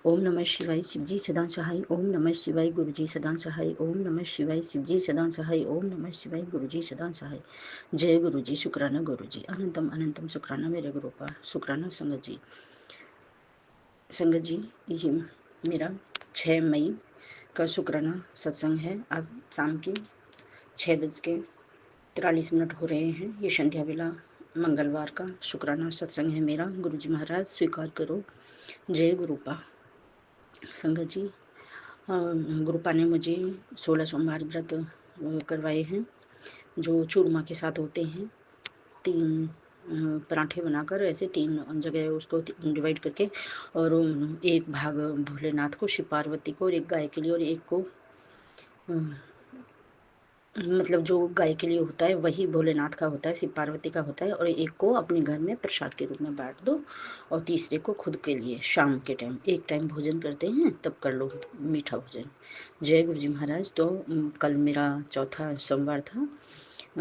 ओम नमः शिवाय शिवजी सदा सहाय। ओम नमः शिवाय गुरुजी सदा सहाय। ओम नमः शिवाय शिवजी सदा सहाय। ओम नमः शिवाय गुरुजी सदा सहाय। जय गुरुजी, शुक्राना गुरुजी, अनंतम अनंतम शुक्राना मेरे गुरु का, शुक्राना संगत जी। संगत जी, ये मेरा 6 मई का शुक्राना सत्संग है। अब शाम के 6:43 हो रहे हैं। ये संध्या बेला मंगलवार का शुक्राना सत्संग है मेरा। गुरुजी महाराज स्वीकार करो। जय गुरुपा। संगत जी, गुरुपा ने मुझे 16 सोमवार व्रत करवाए हैं, जो चूरमा के साथ होते हैं। 3 पराठे बनाकर ऐसे 3 जगह उसको डिवाइड करके, और एक भाग भोलेनाथ को, शिव पार्वती को, और एक गाय के लिए, और एक को मतलब जो गाय के लिए होता है वही भोलेनाथ का होता है, शिव पार्वती का होता है, और एक को अपने घर में प्रसाद के रूप में बांट दो, और तीसरे को खुद के लिए शाम के टाइम, एक टाइम भोजन करते हैं तब कर लो मीठा भोजन। जय गुरु जी महाराज। तो कल मेरा चौथा सोमवार था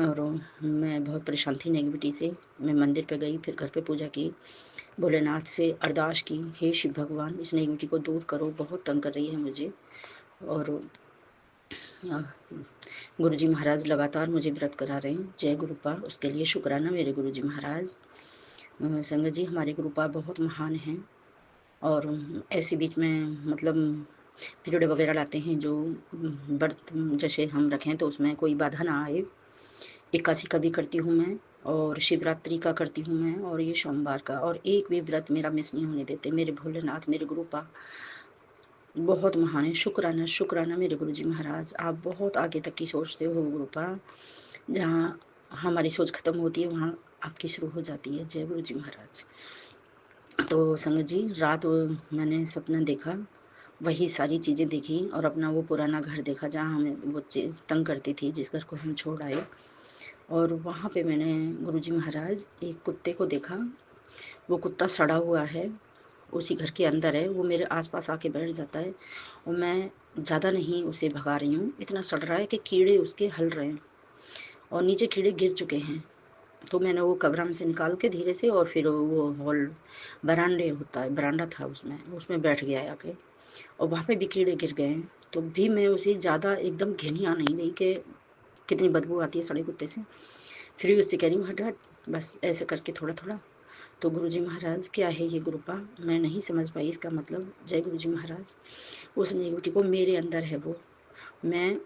और मैं बहुत परेशान थी नेगेटिविटी से। मैं मंदिर पे गई, फिर घर पे पूजा की, भोलेनाथ से अरदास की, हे शिव भगवान इस नेगेटिविटी को दूर करो, बहुत तंग कर रही है मुझे। और गुरुजी महाराज लगातार मुझे व्रत करा रहे हैं। जय गुरुपा, उसके लिए शुक्राना मेरे गुरुजी महाराज। संगत जी, हमारे गुरुपा बहुत महान हैं, और ऐसे बीच में मतलब पीरियड वगैरह लाते हैं जो व्रत जैसे हम रखें तो उसमें कोई बाधा ना आए। एकादशी का भी करती हूँ मैं, और शिवरात्रि का करती हूँ मैं, और ये सोमवार का, और एक भी व्रत मेरा मिस नहीं होने देते मेरे भोलेनाथ। मेरे गुरुपा बहुत महान है। शुक्राना शुक्राना मेरे गुरुजी महाराज। आप बहुत आगे तक की सोचते हो गुरुपा। जहाँ हमारी सोच खत्म होती है वहाँ आपकी शुरू हो जाती है। जय गुरुजी महाराज। तो संगत जी, रात मैंने सपना देखा, वही सारी चीज़ें देखी, और अपना वो पुराना घर देखा जहाँ हमें वो चीज़ तंग करती थी, जिस घर को हम छोड़ आए। और वहाँ पे मैंने गुरुजी महाराज एक कुत्ते को देखा। वो कुत्ता सड़ा हुआ है, उसी घर के अंदर है, वो मेरे आसपास आके बैठ जाता है, और मैं ज़्यादा नहीं उसे भगा रही हूँ, इतना सड़ रहा है कि कीड़े उसके हल रहे हैं, और नीचे कीड़े गिर चुके हैं। तो मैंने वो कब्र में से निकाल के धीरे से, और फिर वो हॉल बरांडे होता है, बरांडा था, उसमें उसमें बैठ गया आके, और वहाँ पे भी कीड़े गिर गए हैं। तो भी मैं उसे ज़्यादा एकदम घिनिया नहीं रही कि कितनी बदबू आती है सड़े कुत्ते से। फिर भी उससे कह रही हूँ हट हट, बस ऐसे करके थोड़ा थोड़ा। तो गुरुजी महाराज, क्या है ये गुरुपा, मैं नहीं समझ पाई इसका मतलब। जय गुरुजी महाराज। उस नेगेटिविटी को मेरे अंदर है वो। मैं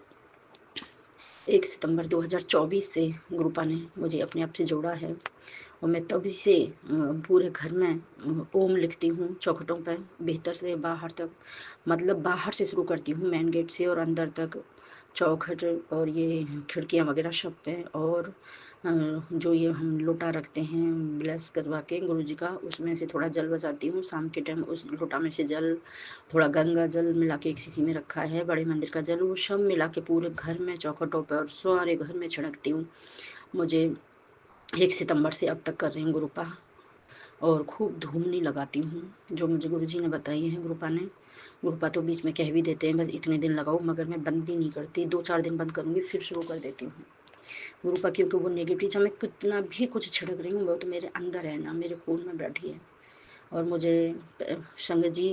1 सितंबर 2024 से गुरुपा ने मुझे अपने आप से जोड़ा है, और मैं तभी से पूरे घर में ओम लिखती हूँ चौखटों पर, भीतर से बाहर तक, मतलब बाहर से शुरू करती हूँ मेन गेट से, और अंदर तक चौखट और ये खिड़कियाँ वगैरह सब पे। और जो ये हम लोटा रखते हैं ब्लेस करवा के गुरुजी का, उसमें से थोड़ा जल बचाती हूँ शाम के टाइम। उस लोटा में से जल, थोड़ा गंगा जल मिला के एक शीशी में रखा है, बड़े मंदिर का जल, वो सब मिला के पूरे घर में चौखटों पर और सारे घर में छिड़कती हूँ। मुझे 1 सितंबर से अब तक कर रही हूँ गुरुपा, और खूब धूम नहीं लगाती हूँ, जो मुझे गुरुजी ने बताई है गुरुपा ने। गुरुपा तो बीच में कह भी देते हैं बस इतने दिन लगाओ, मगर मैं बंद भी नहीं करती, 2-4 दिन बंद करूँगी फिर शुरू कर देती हूँ गुरुपा, क्योंकि वो नेगेटिव चाहे मैं कितना भी कुछ छिड़क रही हूँ, वो तो मेरे अंदर है ना, मेरे खून में बैठी है। और मुझे संगत जी,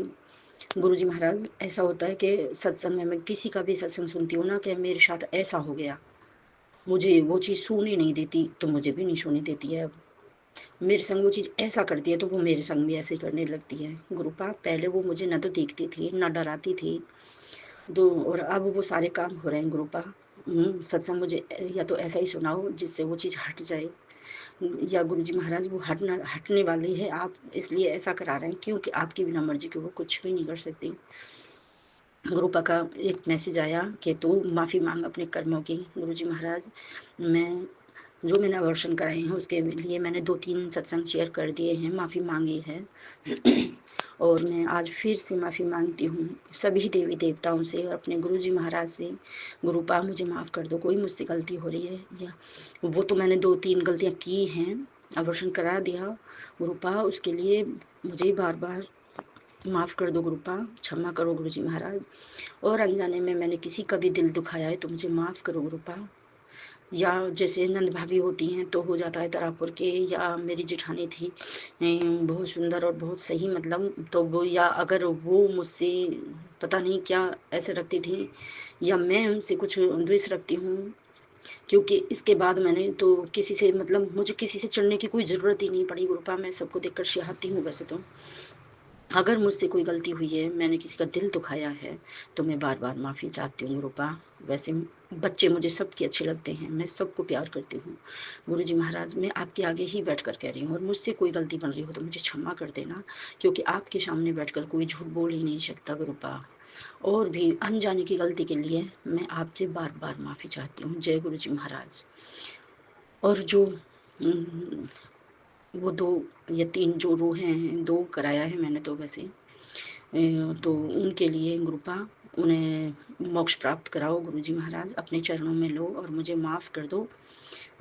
गुरुजी महाराज, ऐसा होता है कि सत्संग में मैं किसी का भी सत्संग सुनती हूँ ना कि मेरे साथ ऐसा हो गया, मुझे वो चीज़ सुनी नहीं देती, तो मुझे भी नहीं सुनी देती है। अब मेरे संग वो चीज़ ऐसा करती है तो वो मेरे संग भी ऐसे ही करने लगती है गुरुपा। पहले वो मुझे ना तो देखती थी ना डराती थी, दो, और अब वो सारे काम हो रहे हैं गुरुपा। सत्संग मुझे या तो ऐसा ही सुनाओ जिससे वो चीज़ हट जाए, या गुरुजी महाराज वो हटने वाली है, आप इसलिए ऐसा करा रहे हैं, क्योंकि आपकी बिना मर्जी के वो कुछ भी नहीं कर सकती। गुरुपा का एक मैसेज आया कि तू माफ़ी मांग अपने कर्मों की। गुरुजी महाराज, मैं जो मैंने अबॉर्शन कराए हैं उसके लिए मैंने 2-3 सत्संग शेयर कर दिए हैं, माफ़ी मांगी है। और मैं आज फिर से माफ़ी मांगती हूँ सभी देवी देवताओं से और अपने गुरुजी महाराज से। गुरुपा मुझे माफ़ कर दो, कोई मुझसे गलती हो रही है, या वो तो मैंने 2-3 गलतियाँ की हैं, अबॉर्शन करा दिया गुरुपा, उसके लिए मुझे बार बार माफ़ कर दो गुरुपा, क्षमा करो गुरुजी महाराज। और अनजाने में मैंने किसी का भी दिल दुखाया है तो मुझे माफ़ करो गुरुपा। या जैसे नंद भाभी होती हैं तो हो जाता है तरापुर के, या मेरी जेठानी थी बहुत सुंदर और बहुत सही, मतलब तो वो, या अगर वो मुझसे पता नहीं क्या ऐसे रखती थी, या मैं उनसे कुछ द्वेष रखती हूँ, क्योंकि इसके बाद मैंने तो किसी से, मतलब मुझे किसी से चिढ़ने की कोई ज़रूरत ही नहीं पड़ी गुरुपा। मैं सबको देखकर सिहाती हूँ वैसे तो। अगर मुझसे कोई गलती हुई है, मैंने किसी का दिल दुखाया है, तो मैं बार बार माफ़ी चाहती हूँ गुरुपा। वैसे बच्चे मुझे सबके अच्छे लगते हैं, मैं सबको प्यार करती हूँ। गुरुजी महाराज, मैं आपके आगे ही बैठकर कह रही हूँ, और मुझसे कोई गलती बन रही हो तो मुझे क्षमा कर देना, क्योंकि आपके सामने बैठकर कोई झूठ बोल ही नहीं सकता गुरुपा। और भी अनजाने की गलती के लिए मैं आपसे बार बार माफ़ी चाहती हूँ। जय गुरुजी महाराज। और वो 2 या 3 जो रूहें हैं, 2 कराया है मैंने तो वैसे, तो उनके लिए गुरुपा, उन्हें मोक्ष प्राप्त कराओ गुरुजी महाराज, अपने चरणों में लो और मुझे माफ़ कर दो।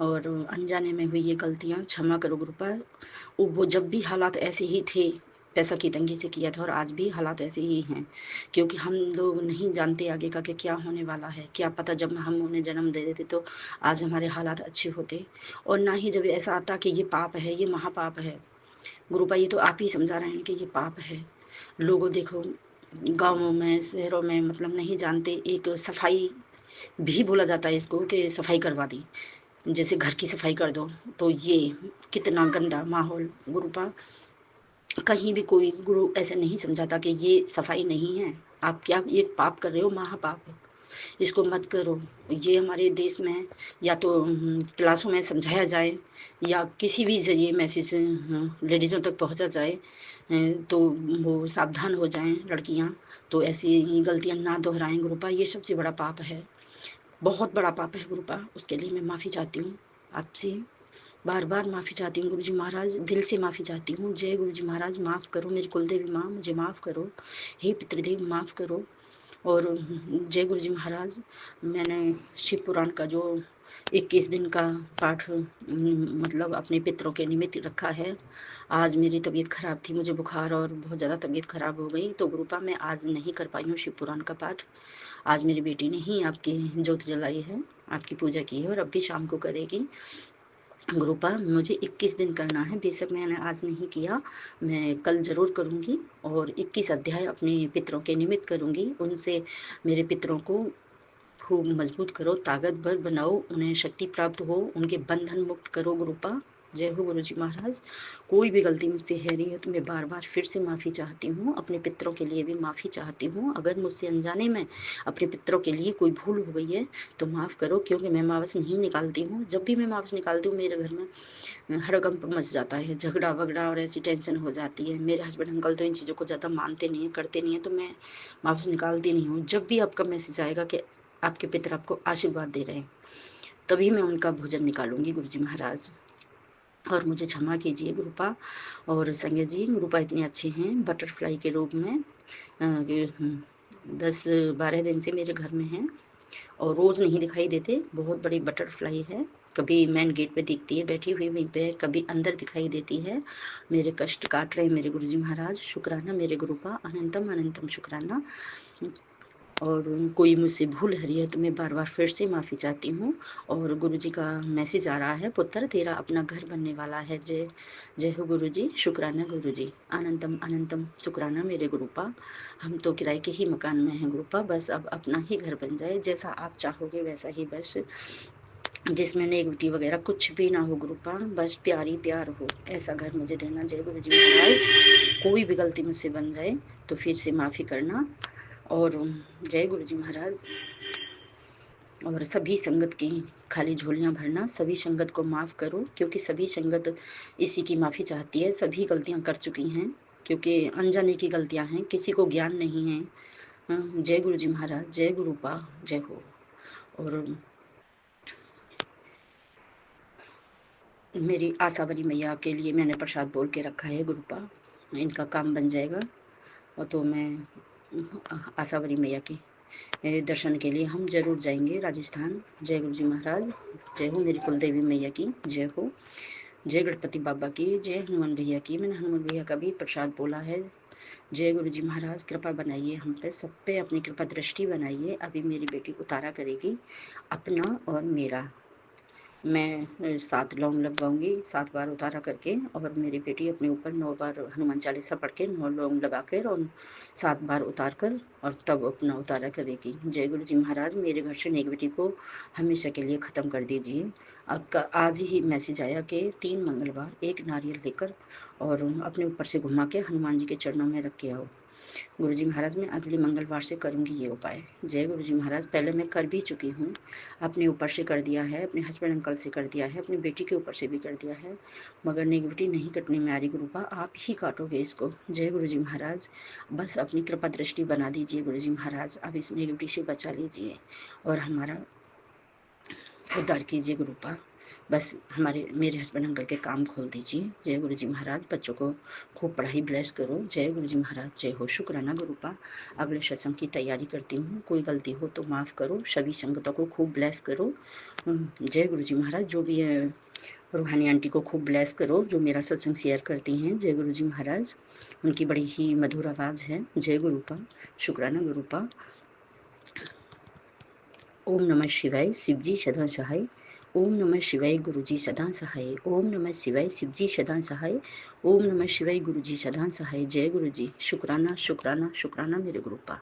और अनजाने में हुई ये गलतियाँ क्षमा करो गुरुपा। वो जब भी हालात ऐसे ही थे, पैसा की तंगी से किया था, और आज भी हालात ऐसे ही हैं, क्योंकि हम लोग नहीं जानते आगे का कि क्या होने वाला है। क्या पता जब हम उन्हें जन्म दे देते तो आज हमारे हालात अच्छे होते, और ना ही जब ऐसा आता कि ये पाप है, ये महापाप है। गुरुपा, ये तो आप ही समझा रहे हैं कि ये पाप है। लोगों देखो, गाँवों में, शहरों में, मतलब नहीं जानते, एक सफाई भी बोला जाता है इसको कि सफाई करवा दी, जैसे घर की सफाई कर दो, तो ये कितना गंदा माहौल गुरुपा। कहीं भी कोई गुरु ऐसे नहीं समझाता कि ये सफाई नहीं है, आप क्या ये पाप कर रहे हो, महापाप, इसको मत करो। ये हमारे देश में या तो क्लासों में समझाया जाए, या किसी भी जरिए मैसेज लेडीज़ों तक पहुंचा जाए, तो वो सावधान हो जाएं लड़कियां, तो ऐसी गलतियां ना दोहराएं गुरुपा। ये सबसे बड़ा पाप है, बहुत बड़ा पाप है गुरुपा। उसके लिए मैं माफ़ी चाहती हूँ आपसे, बार बार माफ़ी चाहती हूँ गुरुजी महाराज, दिल से माफ़ी चाहती हूँ। जय गुरुजी महाराज, माफ़ करो मेरी कुलदेवी माँ, मुझे माफ़ करो, हे पितृदेव माफ़ करो। और जय गुरुजी महाराज, मैंने शिव पुराण का जो 21 दिन का पाठ मतलब अपने पितरों के निमित्त रखा है। आज मेरी तबीयत खराब थी, मुझे बुखार और बहुत ज़्यादा तबीयत खराब हो गई, तो गुरुपा मैं आज नहीं कर पाई हूँ शिव पुराण का पाठ। आज मेरी बेटी ने ही आपकी ज्योत जलाई है, आपकी पूजा की है, और अब भी शाम को करेगी गुरुपा। मुझे 21 दिन करना है, बेशक मैंने आज नहीं किया, मैं कल ज़रूर करूँगी, और 21 अध्याय अपने पितरों के निमित्त करूँगी। उनसे मेरे पितरों को खूब मजबूत करो, ताकतवर बनाओ, उन्हें शक्ति प्राप्त हो, उनके बंधन मुक्त करो गुरुपा। जय हो गुरुजी महाराज। कोई भी गलती मुझसे है रही है तो मैं बार बार फिर से माफ़ी चाहती हूँ, अपने पितरों के लिए भी माफ़ी चाहती हूँ। अगर मुझसे अनजाने में अपने पितरों के लिए कोई भूल हो गई है तो माफ़ करो, क्योंकि मैं मावस नहीं निकालती हूँ। जब भी मैं मावस निकालती हूँ मेरे घर में हड़कंप मच जाता है, झगड़ा वगड़ा और ऐसी टेंशन हो जाती है। मेरे हस्बैंड अंकल तो इन चीज़ों को ज़्यादा मानते नहीं है, करते नहीं है, तो मैं मावस निकालती नहीं हूँ। जब भी आपका मैसेज आएगा कि आपके पितर आपको आशीर्वाद दे रहे हैं, तभी मैं उनका भोजन निकालूंगी गुरुजी महाराज, और मुझे क्षमा कीजिए गुरुपा। और संज्ञा जी, गुरुपा इतने अच्छे हैं, बटरफ्लाई के रूप में 10-12 दिन से मेरे घर में हैं, और रोज़ नहीं दिखाई देते, बहुत बड़ी बटरफ्लाई है। कभी मेन गेट पे दिखती है बैठी हुई वहीं पे, कभी अंदर दिखाई देती है। मेरे कष्ट काट रहे मेरे गुरुजी महाराज, शुक्राना मेरे गुरुपा, अनंतम अनंतम शुक्राना। और कोई मुझसे भूल हरी है तो मैं बार बार फिर से माफ़ी चाहती हूँ। और गुरुजी का मैसेज आ रहा है, पुत्र तेरा अपना घर बनने वाला है। जय जय हो गुरुजी, शुक्राना गुरुजी, अनंतम अनंतम शुक्राना मेरे गुरुपा। हम तो किराए के ही मकान में हैं गुरुपा, बस अब अपना ही घर बन जाए, जैसा आप चाहोगे वैसा ही, बस जिसमें नेगेटिविटी वगैरह कुछ भी ना हो गुरुपा, बस प्यार ही प्यार हो, ऐसा घर मुझे देना। जय गुरुजी महाराज। कोई भी गलती मुझसे बन जाए तो फिर से माफ़ी करना। और जय गुरुजी महाराज। और सभी संगत की खाली झोलियां भरना, सभी संगत को माफ़ करो, क्योंकि सभी संगत इसी की माफ़ी चाहती है। सभी गलतियां कर चुकी हैं, क्योंकि अनजाने की गलतियां हैं, किसी को ज्ञान नहीं है। जय गुरुजी महाराज, जय गुरुपा, जय हो। और मेरी आशावरी मैया के लिए मैंने प्रसाद बोल के रखा है गुरुपा, इनका काम बन जाएगा। और तो मैं आशावरी मैया की दर्शन के लिए हम जरूर जाएंगे राजस्थान। जय गुरुजी महाराज। जय हो मेरी कुलदेवी मैया की, जय हो। जय गणपति बाबा की, जय हनुमान भैया की। मैंने हनुमान भैया का भी प्रसाद बोला है। जय गुरुजी महाराज, कृपा बनाइए हम पे, सब पे अपनी कृपा दृष्टि बनाइए। अभी मेरी बेटी उतारा करेगी, अपना और मेरा। मैं 7 लौंग लगवाऊँगी 7 बार उतारा करके, और मेरी बेटी अपने ऊपर 9 बार हनुमान चालीसा पढ़ के 9 लौंग लगाकर और 7 बार उतार कर और तब अपना उतारा करेगी। जय गुरु जी महाराज, मेरे घर से नेगेटिविटी को हमेशा के लिए ख़त्म कर दीजिए। आपका आज ही मैसेज आया कि 3 मंगलवार 1 नारियल लेकर और अपने ऊपर से घुमा के हनुमान जी के चरणों में रख के आओ। गुरुजी महाराज, मैं अगले मंगलवार से करूँगी ये उपाय। जय गुरुजी महाराज, पहले मैं कर भी चुकी हूँ, अपने ऊपर से कर दिया है, अपने हस्बैंड अंकल से कर दिया है, अपनी बेटी के ऊपर से भी कर दिया है, मगर नेगेटिविटी नहीं कटने में आ रही। गुरुपा आप ही काटोगे इसको। जय गुरुजी महाराज, बस अपनी कृपा दृष्टि बना दीजिए गुरुजी महाराज, अब इस नेगेटिविटी से बचा लीजिए और हमारा उद्धार कीजिए गुरुपा। बस मेरे हस्बैंड अंकल के काम खोल दीजिए। जय गुरु जी महाराज, बच्चों को खूब पढ़ाई ब्लेस करो। जय गुरु जी महाराज, जय हो। शुक्राना गुरुपा, अगले सत्संग की तैयारी करती हूँ, कोई गलती हो तो माफ़ करो। सभी संगतों को खूब ब्लेस करो। जय गुरु जी महाराज, जो भी है रूहानी आंटी को खूब ब्लेस करो जो मेरा सत्संग शेयर करती हैं। जय गुरु जी महाराज, उनकी बड़ी ही मधुर आवाज़ है। जय गुरुपा, शुक्राना गुरुपा। ओम नमः शिवाय, शिवजी सदा सहाय। ओम नमः शिवाय, गुरुजी सदा सहाय। ओम नमः शिवाय, शिवजी सदा सहाय। ओम नमः शिवाय, गुरुजी सदा सहाय। जय गुरुजी, शुक्राना शुक्राना शुक्राना मेरे गुरुपा।